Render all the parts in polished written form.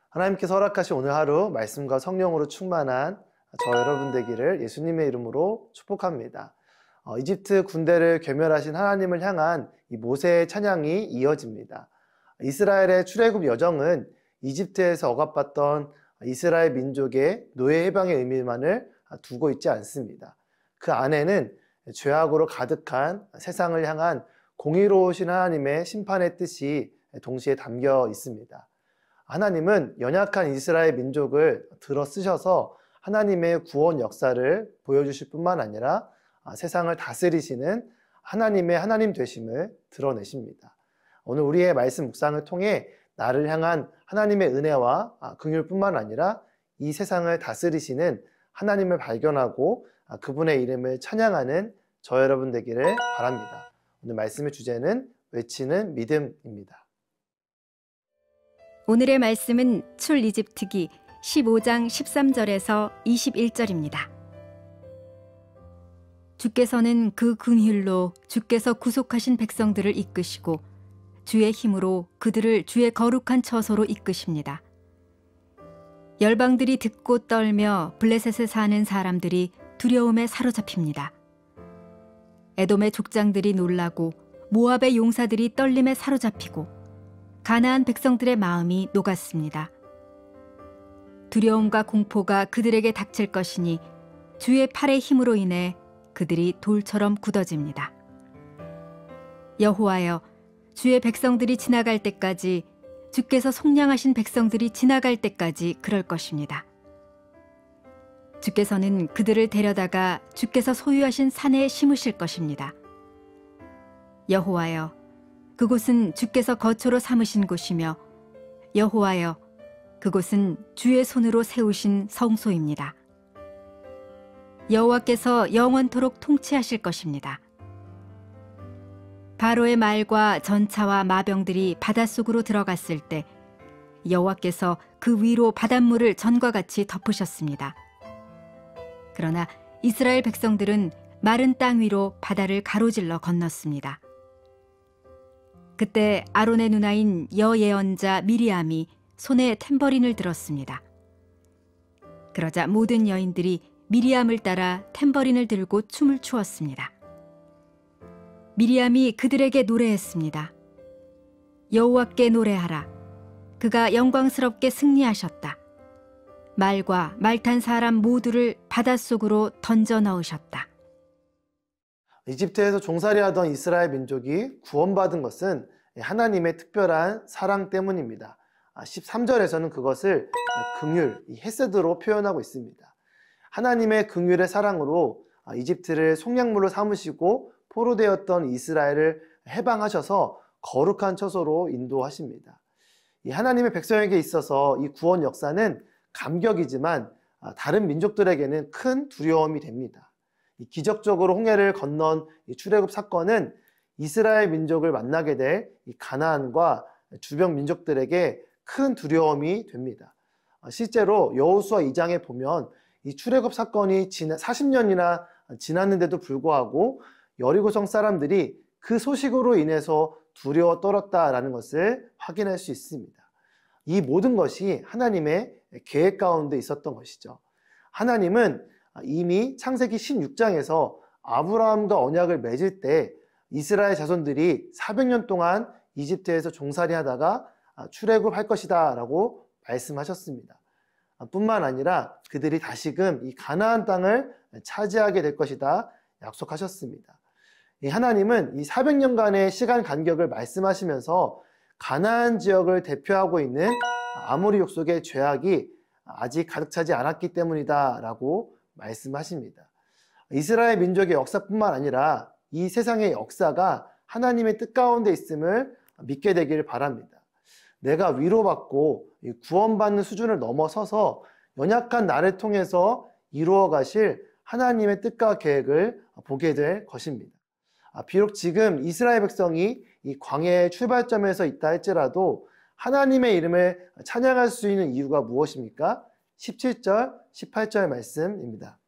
하나님께서 허락하신 오늘 하루 말씀과 성령으로 충만한 저 여러분 되기를 예수님의 이름으로 축복합니다. 이집트 군대를 괴멸하신 하나님을 향한 이 모세의 찬양이 이어집니다. 이스라엘의 출애굽 여정은 이집트에서 억압받던 이스라엘 민족의 노예 해방의 의미만을 두고 있지 않습니다. 그 안에는 죄악으로 가득한 세상을 향한 공의로우신 하나님의 심판의 뜻이 동시에 담겨 있습니다. 하나님은 연약한 이스라엘 민족을 들어 쓰셔서 하나님의 구원 역사를 보여주실 뿐만 아니라 세상을 다스리시는 하나님의 하나님 되심을 드러내십니다. 오늘 우리의 말씀 묵상을 통해 나를 향한 하나님의 은혜와 긍휼뿐만 아니라 이 세상을 다스리시는 하나님을 발견하고 그분의 이름을 찬양하는 저 여러분 되기를 바랍니다. 오늘 말씀의 주제는 외치는 믿음입니다. 오늘의 말씀은 출이집트기 15장 13절에서 21절입니다. 주께서는 그 긍휼로 주께서 구속하신 백성들을 이끄시고 주의 힘으로 그들을 주의 거룩한 처소로 이끄십니다. 열방들이 듣고 떨며 블레셋에 사는 사람들이 두려움에 사로잡힙니다. 에돔의 족장들이 놀라고 모압의 용사들이 떨림에 사로잡히고 가나안 백성들의 마음이 녹았습니다. 두려움과 공포가 그들에게 닥칠 것이니 주의 팔의 힘으로 인해 그들이 돌처럼 굳어집니다. 여호와여, 주의 백성들이 지나갈 때까지, 주께서 속량하신 백성들이 지나갈 때까지 그럴 것입니다. 주께서는 그들을 데려다가 주께서 소유하신 산에 심으실 것입니다. 여호와여, 그곳은 주께서 거처로 삼으신 곳이며 여호와여, 그곳은 주의 손으로 세우신 성소입니다. 여호와께서 영원토록 통치하실 것입니다. 바로의 말과 전차와 마병들이 바닷속으로 들어갔을 때 여호와께서 그 위로 바닷물을 전과 같이 덮으셨습니다. 그러나 이스라엘 백성들은 마른 땅 위로 바다를 가로질러 건넜습니다. 그때 아론의 누나인 여예언자 미리암이 손에 탬버린을 들었습니다. 그러자 모든 여인들이 미리암을 따라 탬버린을 들고 춤을 추었습니다. 미리암이 그들에게 노래했습니다. 여호와께 노래하라. 그가 영광스럽게 승리하셨다. 말과 말 탄 사람 모두를 바닷속으로 던져 넣으셨다. 이집트에서 종살이하던 이스라엘 민족이 구원받은 것은 하나님의 특별한 사랑 때문입니다. 13절에서는 그것을 긍휼, 헤세드로 표현하고 있습니다. 하나님의 긍휼의 사랑으로 이집트를 속량물로 삼으시고 포로되었던 이스라엘을 해방하셔서 거룩한 처소로 인도하십니다. 이 하나님의 백성에게 있어서 이 구원 역사는 감격이지만 다른 민족들에게는 큰 두려움이 됩니다. 기적적으로 홍해를 건넌 이 출애굽 사건은 이스라엘 민족을 만나게 될 이 가나안과 주변 민족들에게 큰 두려움이 됩니다. 실제로 여호수아 2장에 보면 이 출애굽 사건이 40년이나 지났는데도 불구하고 여리고성 사람들이 그 소식으로 인해서 두려워 떨었다라는 것을 확인할 수 있습니다. 이 모든 것이 하나님의 계획 가운데 있었던 것이죠. 하나님은 이미 창세기 16장에서 아브라함과 언약을 맺을 때 이스라엘 자손들이 400년 동안 이집트에서 종살이 하다가 출애굽할 것이다 라고 말씀하셨습니다. 뿐만 아니라 그들이 다시금 이 가나안 땅을 차지하게 될 것이다 약속하셨습니다. 하나님은 이 400년간의 시간 간격을 말씀하시면서 가나안 지역을 대표하고 있는 아모리 족속의 죄악이 아직 가득 차지 않았기 때문이다 라고 말씀하십니다. 이스라엘 민족의 역사뿐만 아니라 이 세상의 역사가 하나님의 뜻 가운데 있음을 믿게 되기를 바랍니다. 내가 위로받고 구원받는 수준을 넘어서서 연약한 나를 통해서 이루어 가실 하나님의 뜻과 계획을 보게 될 것입니다. 비록 지금 이스라엘 백성이 이 광야의 출발점에서 있다 할지라도 하나님의 이름을 찬양할 수 있는 이유가 무엇입니까? 17절, 18절 말씀입니다.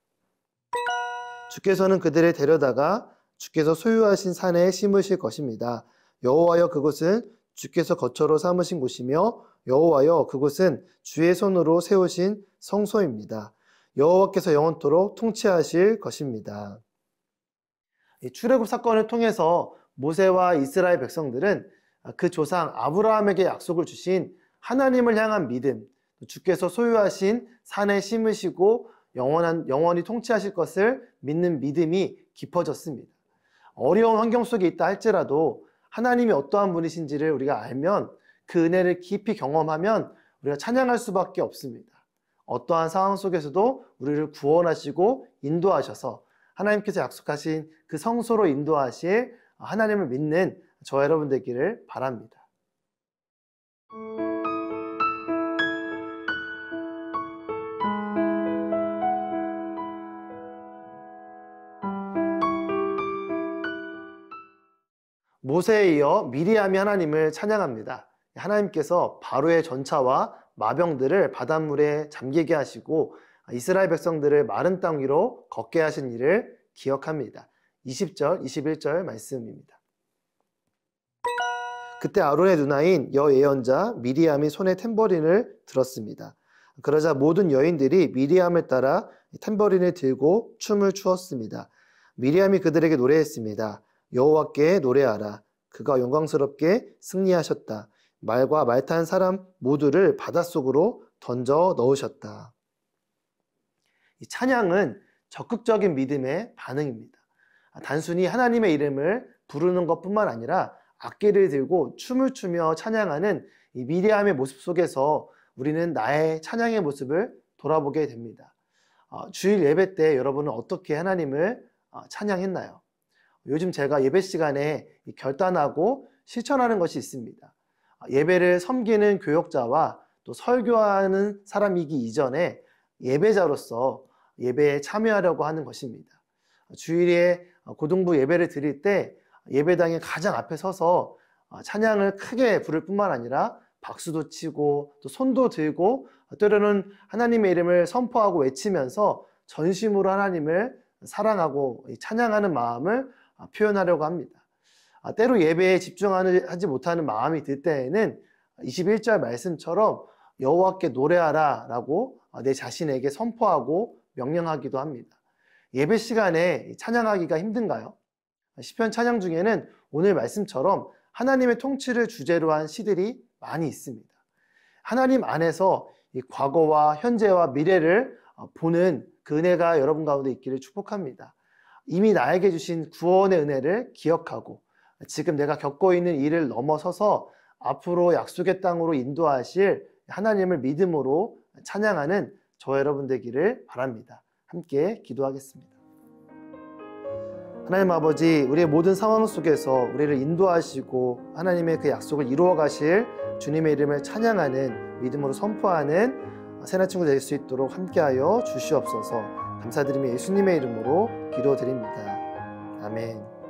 주께서는 그들을 데려다가 주께서 소유하신 산에 심으실 것입니다. 여호와여, 그곳은 주께서 거처로 삼으신 곳이며 여호와여, 그곳은 주의 손으로 세우신 성소입니다. 여호와께서 영원토록 통치하실 것입니다. 이 출애굽 사건을 통해서 모세와 이스라엘 백성들은 그 조상 아브라함에게 약속을 주신 하나님을 향한 믿음, 주께서 소유하신 산에 심으시고 영원히 통치하실 것을 믿는 믿음이 깊어졌습니다. 어려운 환경 속에 있다 할지라도 하나님이 어떠한 분이신지를 우리가 알면, 그 은혜를 깊이 경험하면 우리가 찬양할 수밖에 없습니다. 어떠한 상황 속에서도 우리를 구원하시고 인도하셔서 하나님께서 약속하신 그 성소로 인도하실 하나님을 믿는 저와 여러분 되기를 바랍니다. 모세에 이어 미리암이 하나님을 찬양합니다. 하나님께서 바로의 전차와 마병들을 바닷물에 잠기게 하시고 이스라엘 백성들을 마른 땅 위로 걷게 하신 일을 기억합니다. 20절, 21절 말씀입니다. 그때 아론의 누나인 여예언자 미리암이 손에 탬버린을 들었습니다. 그러자 모든 여인들이 미리암을 따라 탬버린을 들고 춤을 추었습니다. 미리암이 그들에게 노래했습니다. 여호와께 노래하라. 그가 영광스럽게 승리하셨다. 말과 말 탄 사람 모두를 바닷속으로 던져 넣으셨다. 이 찬양은 적극적인 믿음의 반응입니다. 단순히 하나님의 이름을 부르는 것뿐만 아니라 악기를 들고 춤을 추며 찬양하는 이 미리암의 모습 속에서 우리는 나의 찬양의 모습을 돌아보게 됩니다. 주일 예배 때 여러분은 어떻게 하나님을 찬양했나요? 요즘 제가 예배 시간에 결단하고 실천하는 것이 있습니다. 예배를 섬기는 교역자와 또 설교하는 사람이기 이전에 예배자로서 예배에 참여하려고 하는 것입니다. 주일에 고등부 예배를 드릴 때 예배당의 가장 앞에 서서 찬양을 크게 부를 뿐만 아니라 박수도 치고 또 손도 들고 때로는 하나님의 이름을 선포하고 외치면서 전심으로 하나님을 사랑하고 찬양하는 마음을 표현하려고 합니다. 때로 예배에 집중하지 못하는 마음이 들 때에는 21절 말씀처럼 여호와께 노래하라 라고 내 자신에게 선포하고 명령하기도 합니다. 예배 시간에 찬양하기가 힘든가요? 시편 찬양 중에는 오늘 말씀처럼 하나님의 통치를 주제로 한 시들이 많이 있습니다. 하나님 안에서 이 과거와 현재와 미래를 보는 그 은혜가 여러분 가운데 있기를 축복합니다. 이미 나에게 주신 구원의 은혜를 기억하고 지금 내가 겪고 있는 일을 넘어서서 앞으로 약속의 땅으로 인도하실 하나님을 믿음으로 찬양하는 저와 여러분 되기를 바랍니다. 함께 기도하겠습니다. 하나님 아버지, 우리의 모든 상황 속에서 우리를 인도하시고 하나님의 그 약속을 이루어 가실 주님의 이름을 찬양하는, 믿음으로 선포하는 새나 친구 될 수 있도록 함께하여 주시옵소서. 감사드리며 예수님의 이름으로 기도드립니다. 아멘.